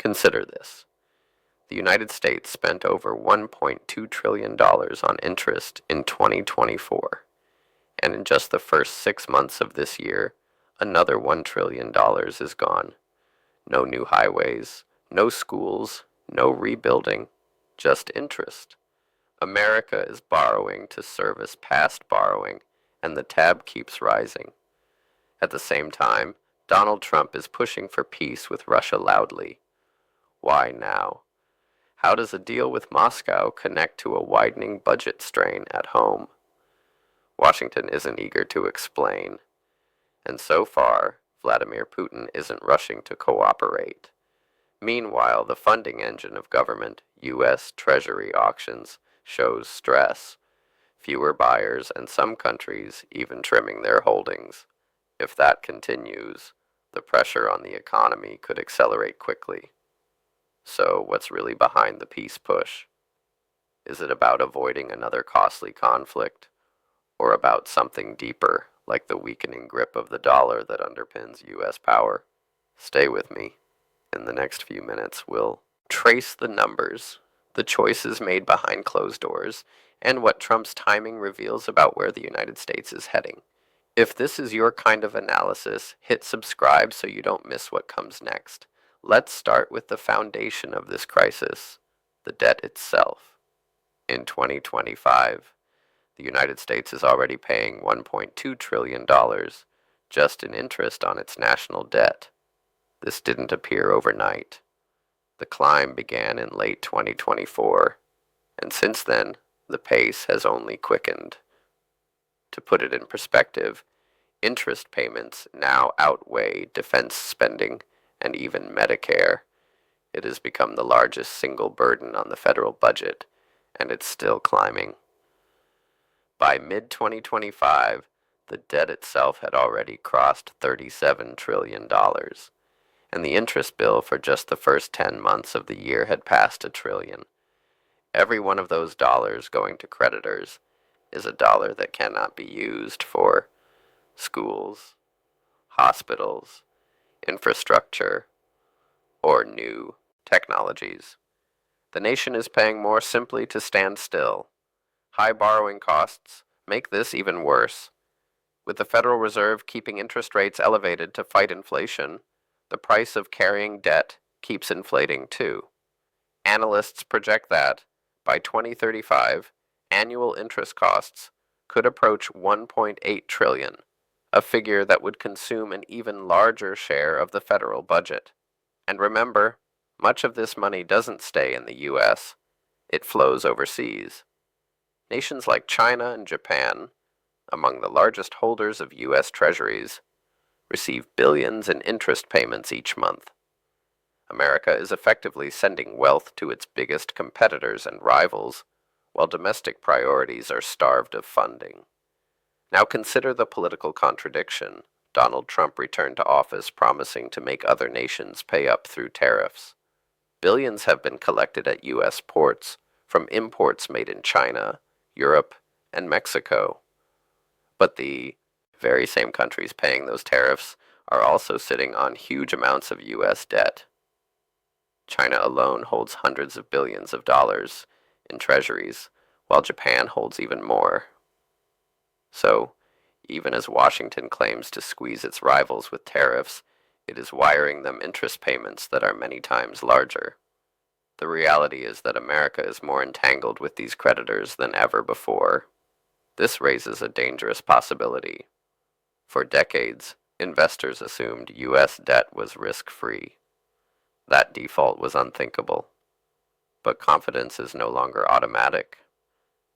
Consider this. The United States spent over $1.2 trillion on interest in 2024, and in just the first 6 months of this year, another $1 trillion is gone. No new highways, no schools, no rebuilding, just interest. America is borrowing to service past borrowing, and the tab keeps rising. At the same time, Donald Trump is pushing for peace with Russia loudly. Why now? How does a deal with Moscow connect to a widening budget strain at home? Washington isn't eager to explain. And so far, Vladimir Putin isn't rushing to cooperate. Meanwhile, the funding engine of government, U.S. Treasury auctions, shows stress. Fewer buyers and some countries even trimming their holdings. If that continues, the pressure on the economy could accelerate quickly. So what's really behind the peace push? Is it about avoiding another costly conflict, or about something deeper, like the weakening grip of the dollar that underpins U.S. power? Stay with me. In the next few minutes, we'll trace the numbers, the choices made behind closed doors, and what Trump's timing reveals about where the United States is heading. If this is your kind of analysis, hit subscribe so you don't miss what comes next. Let's start with the foundation of this crisis, the debt itself. In 2025, the United States is already paying $1.2 trillion just in interest on its national debt. This didn't appear overnight. The climb began in late 2024, and since then, the pace has only quickened. To put it in perspective, interest payments now outweigh defense spending and even Medicare. It has become the largest single burden on the federal budget, and it's still climbing. By mid-2025, the debt itself had already crossed $37 trillion, and the interest bill for just the first 10 months of the year had passed $1 trillion. Every one of those dollars going to creditors is a dollar that cannot be used for schools, hospitals, infrastructure, or new technologies. The nation is paying more simply to stand still. High borrowing costs make this even worse. With the Federal Reserve keeping interest rates elevated to fight inflation, the price of carrying debt keeps inflating too. Analysts project that, by 2035, annual interest costs could approach $1.8 trillion, a figure that would consume an even larger share of the federal budget. And remember, much of this money doesn't stay in the U.S., it flows overseas. Nations like China and Japan, among the largest holders of U.S. treasuries, receive billions in interest payments each month. America is effectively sending wealth to its biggest competitors and rivals, while domestic priorities are starved of funding. Now consider the political contradiction. Donald Trump returned to office promising to make other nations pay up through tariffs. Billions have been collected at U.S. ports from imports made in China, Europe, and Mexico. But the very same countries paying those tariffs are also sitting on huge amounts of U.S. debt. China alone holds hundreds of billions of dollars in treasuries, while Japan holds even more. So, even as Washington claims to squeeze its rivals with tariffs, it is wiring them interest payments that are many times larger. The reality is that America is more entangled with these creditors than ever before. This raises a dangerous possibility. For decades, investors assumed U.S. debt was risk-free. That default was unthinkable. But confidence is no longer automatic.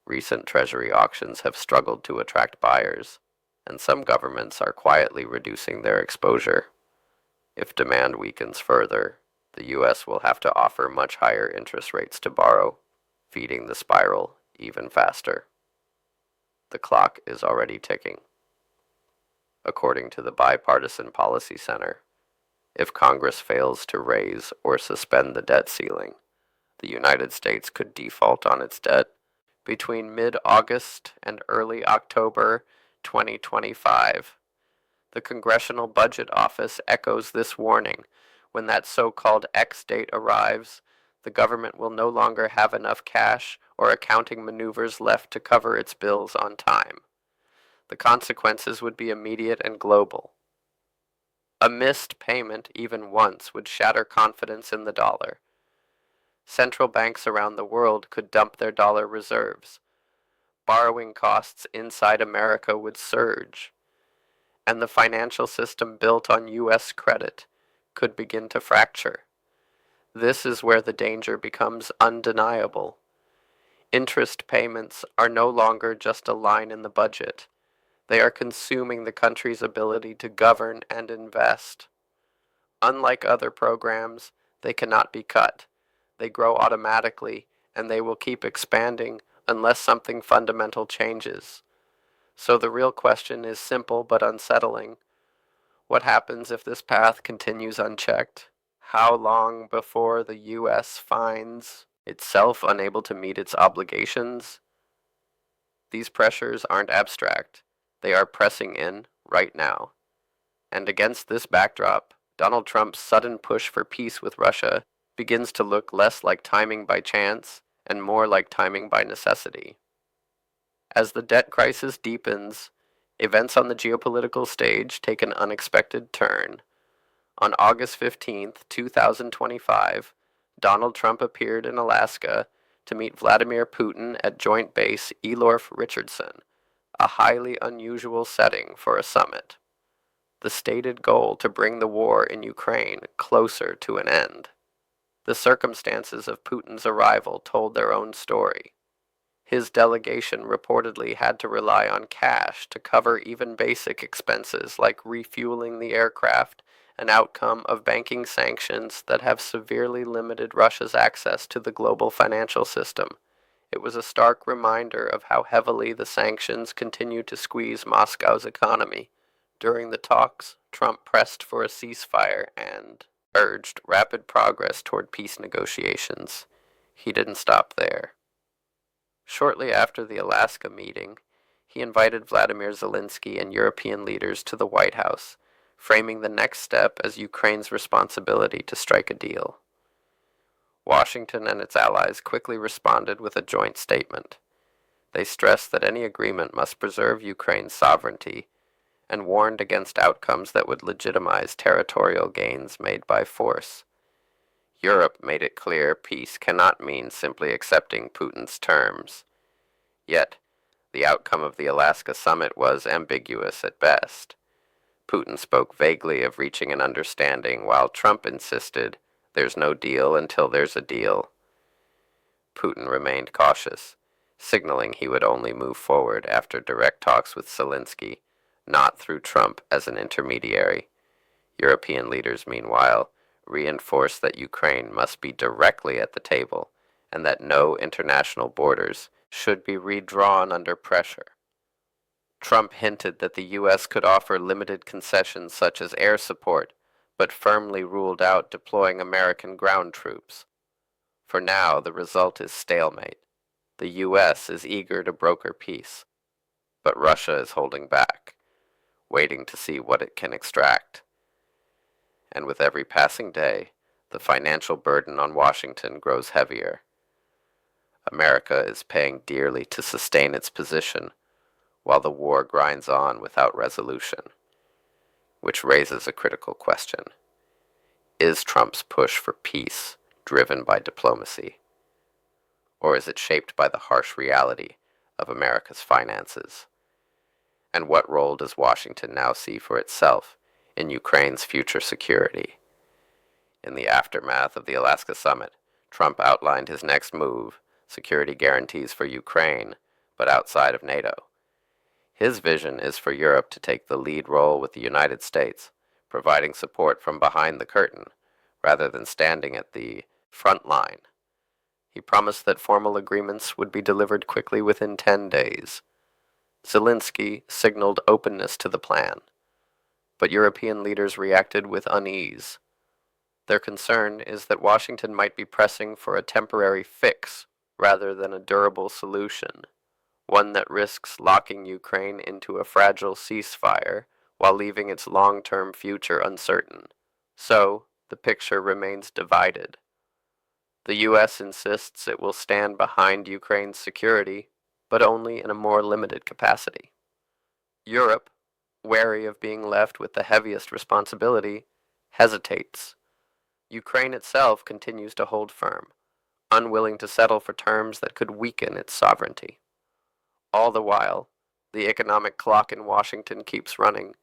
Recent Treasury auctions have struggled to attract buyers, and some governments are quietly reducing their exposure. If demand weakens further, the U.S. will have to offer much higher interest rates to borrow, feeding the spiral even faster. The clock is already ticking. According to the Bipartisan Policy Center, if Congress fails to raise or suspend the debt ceiling, the United States could default on its debt between mid-August and early October 2025. The Congressional Budget Office echoes this warning, When that so-called X date arrives, the government will no longer have enough cash or accounting maneuvers left to cover its bills on time. The consequences would be immediate and global. A missed payment, even once, would shatter confidence in the dollar. Central banks around the world could dump their dollar reserves. Borrowing costs inside America would surge, and the financial system built on U.S. credit could begin to fracture. This is where the danger becomes undeniable. Interest payments are no longer just a line in the budget. They are consuming the country's ability to govern and invest. Unlike other programs, they cannot be cut. They grow automatically, and they will keep expanding unless something fundamental changes. So the real question is simple but unsettling. What happens if this path continues unchecked? How long before the U.S. finds itself unable to meet its obligations? These pressures aren't abstract. They are pressing in right now. And against this backdrop, Donald Trump's sudden push for peace with Russia begins to look less like timing by chance and more like timing by necessity. As the debt crisis deepens, events on the geopolitical stage take an unexpected turn. On August 15, 2025, Donald Trump appeared in Alaska to meet Vladimir Putin at Joint Base Elorf-Richardson, a highly unusual setting for a summit. The stated goal to bring the war in Ukraine closer to an end. The circumstances of Putin's arrival told their own story. His delegation reportedly had to rely on cash to cover even basic expenses like refueling the aircraft, an outcome of banking sanctions that have severely limited Russia's access to the global financial system. It was a stark reminder of how heavily the sanctions continue to squeeze Moscow's economy. During the talks, Trump pressed for a ceasefire and urged rapid progress toward peace negotiations. He didn't stop there. Shortly after the Alaska meeting, he invited Vladimir Zelensky and European leaders to the White House, framing the next step as Ukraine's responsibility to strike a deal. Washington and its allies quickly responded with a joint statement. They stressed that any agreement must preserve Ukraine's sovereignty and warned against outcomes that would legitimize territorial gains made by force. Europe made it clear peace cannot mean simply accepting Putin's terms. Yet, the outcome of the Alaska summit was ambiguous at best. Putin spoke vaguely of reaching an understanding, while Trump insisted there's no deal until there's a deal. Putin remained cautious, signaling he would only move forward after direct talks with Zelensky, not through Trump as an intermediary. European leaders, meanwhile, reinforced that Ukraine must be directly at the table and that no international borders should be redrawn under pressure. Trump hinted that the U.S. could offer limited concessions such as air support, but firmly ruled out deploying American ground troops. For now, the result is stalemate. The U.S. is eager to broker peace, but Russia is holding back, waiting to see what it can extract. And with every passing day, the financial burden on Washington grows heavier. America is paying dearly to sustain its position, while the war grinds on without resolution. Which raises a critical question. Is Trump's push for peace driven by diplomacy? Or is it shaped by the harsh reality of America's finances? And what role does Washington now see for itself in Ukraine's future security? In the aftermath of the Alaska summit, Trump outlined his next move, security guarantees for Ukraine, but outside of NATO. His vision is for Europe to take the lead role with the United States, providing support from behind the curtain, rather than standing at the front line. He promised that formal agreements would be delivered quickly within 10 days. Zelensky signaled openness to the plan, but European leaders reacted with unease. Their concern is that Washington might be pressing for a temporary fix rather than a durable solution, one that risks locking Ukraine into a fragile ceasefire while leaving its long-term future uncertain. So, the picture remains divided. The U.S. insists it will stand behind Ukraine's security, but only in a more limited capacity. Europe, wary of being left with the heaviest responsibility, hesitates. Ukraine itself continues to hold firm, unwilling to settle for terms that could weaken its sovereignty. All the while, the economic clock in Washington keeps running,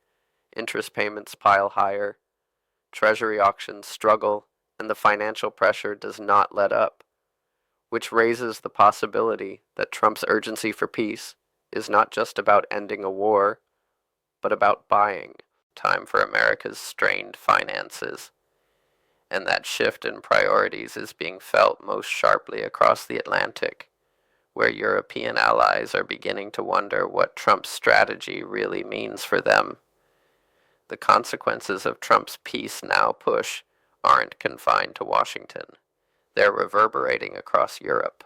interest payments pile higher, treasury auctions struggle, and the financial pressure does not let up, which raises the possibility that Trump's urgency for peace is not just about ending a war, but about buying time for America's strained finances. And that shift in priorities is being felt most sharply across the Atlantic, where European allies are beginning to wonder what Trump's strategy really means for them. The consequences of Trump's peace now push aren't confined to Washington. They're reverberating across Europe.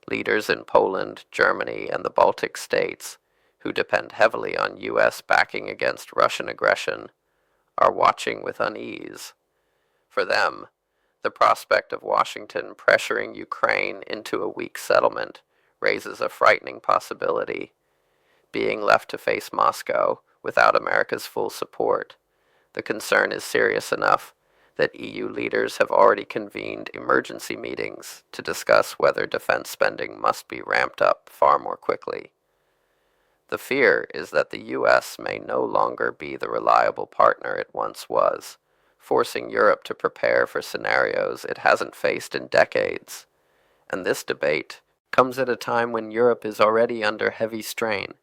Leaders in Poland, Germany, and the Baltic states, who depend heavily on U.S. backing against Russian aggression, are watching with unease. For them, the prospect of Washington pressuring Ukraine into a weak settlement raises a frightening possibility. Being left to face Moscow without America's full support, the concern is serious enough that EU leaders have already convened emergency meetings to discuss whether defense spending must be ramped up far more quickly. The fear is that the U.S. may no longer be the reliable partner it once was, forcing Europe to prepare for scenarios it hasn't faced in decades. And this debate comes at a time when Europe is already under heavy strain.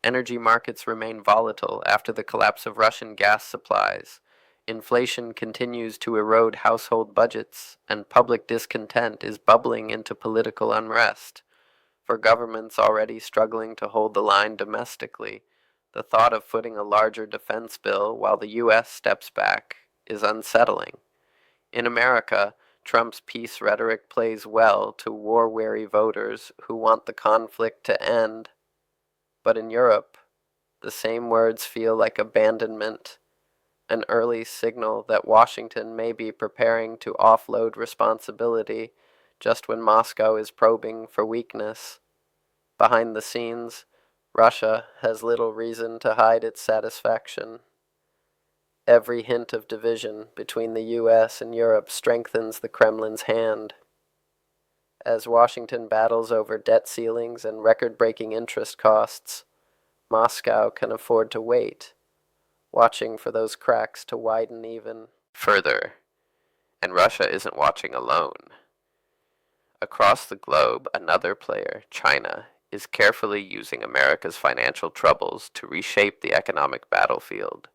Energy markets remain volatile after the collapse of Russian gas supplies. Inflation continues to erode household budgets, and public discontent is bubbling into political unrest. For governments already struggling to hold the line domestically, the thought of footing a larger defense bill while the U.S. steps back is unsettling. In America, Trump's peace rhetoric plays well to war-weary voters who want the conflict to end. But in Europe, the same words feel like abandonment, an early signal that Washington may be preparing to offload responsibility just when Moscow is probing for weakness. Behind the scenes, Russia has little reason to hide its satisfaction. Every hint of division between the U.S. and Europe strengthens the Kremlin's hand. As Washington battles over debt ceilings and record-breaking interest costs, Moscow can afford to wait, watching for those cracks to widen even further. And Russia isn't watching alone. Across the globe, another player, China, is carefully using America's financial troubles to reshape the economic battlefield.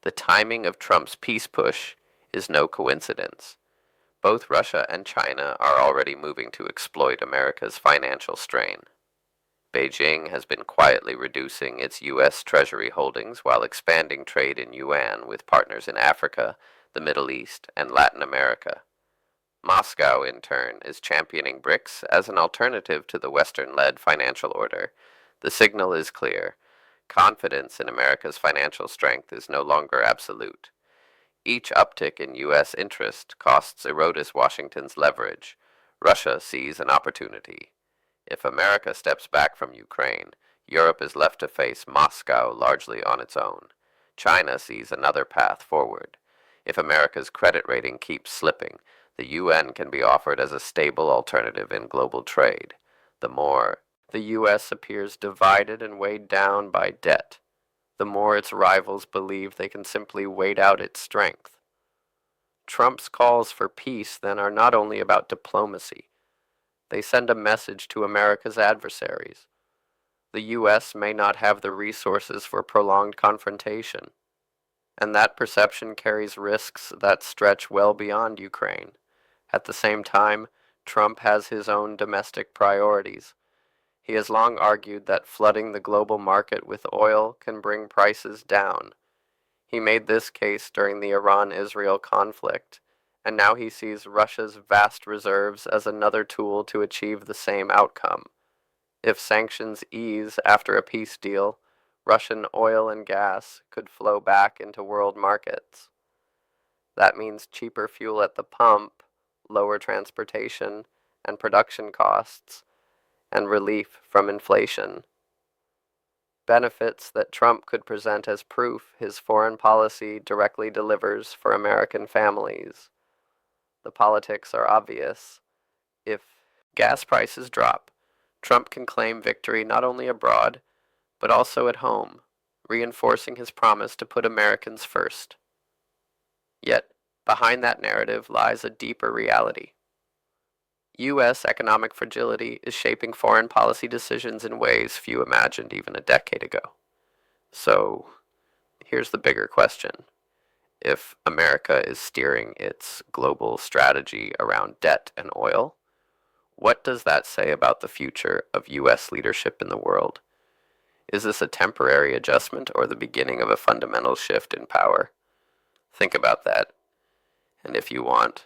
The timing of Trump's peace push is no coincidence. Both Russia and China are already moving to exploit America's financial strain. Beijing has been quietly reducing its U.S. Treasury holdings while expanding trade in yuan with partners in Africa, the Middle East, and Latin America. Moscow, in turn, is championing BRICS as an alternative to the Western-led financial order. The signal is clear. Confidence in America's financial strength is no longer absolute. Each uptick in U.S. interest costs erodes Washington's leverage. Russia sees an opportunity. If America steps back from Ukraine, Europe is left to face Moscow largely on its own. China sees another path forward. If America's credit rating keeps slipping, the UN can be offered as a stable alternative in global trade. The more the U.S. appears divided and weighed down by debt, the more its rivals believe they can simply wait out its strength. Trump's calls for peace then are not only about diplomacy. They send a message to America's adversaries. The U.S. may not have the resources for prolonged confrontation, and that perception carries risks that stretch well beyond Ukraine. At the same time, Trump has his own domestic priorities. He has long argued that flooding the global market with oil can bring prices down. He made this case during the Iran-Israel conflict, and now he sees Russia's vast reserves as another tool to achieve the same outcome. If sanctions ease after a peace deal, Russian oil and gas could flow back into world markets. That means cheaper fuel at the pump, lower transportation and production costs, and relief from inflation. Benefits that Trump could present as proof his foreign policy directly delivers for American families. The politics are obvious. If gas prices drop, Trump can claim victory not only abroad, but also at home, reinforcing his promise to put Americans first. Yet, behind that narrative lies a deeper reality. U.S. economic fragility is shaping foreign policy decisions in ways few imagined even a decade ago. So, here's the bigger question. If America is steering its global strategy around debt and oil, what does that say about the future of U.S. leadership in the world? Is this a temporary adjustment or the beginning of a fundamental shift in power? Think about that. And if you want,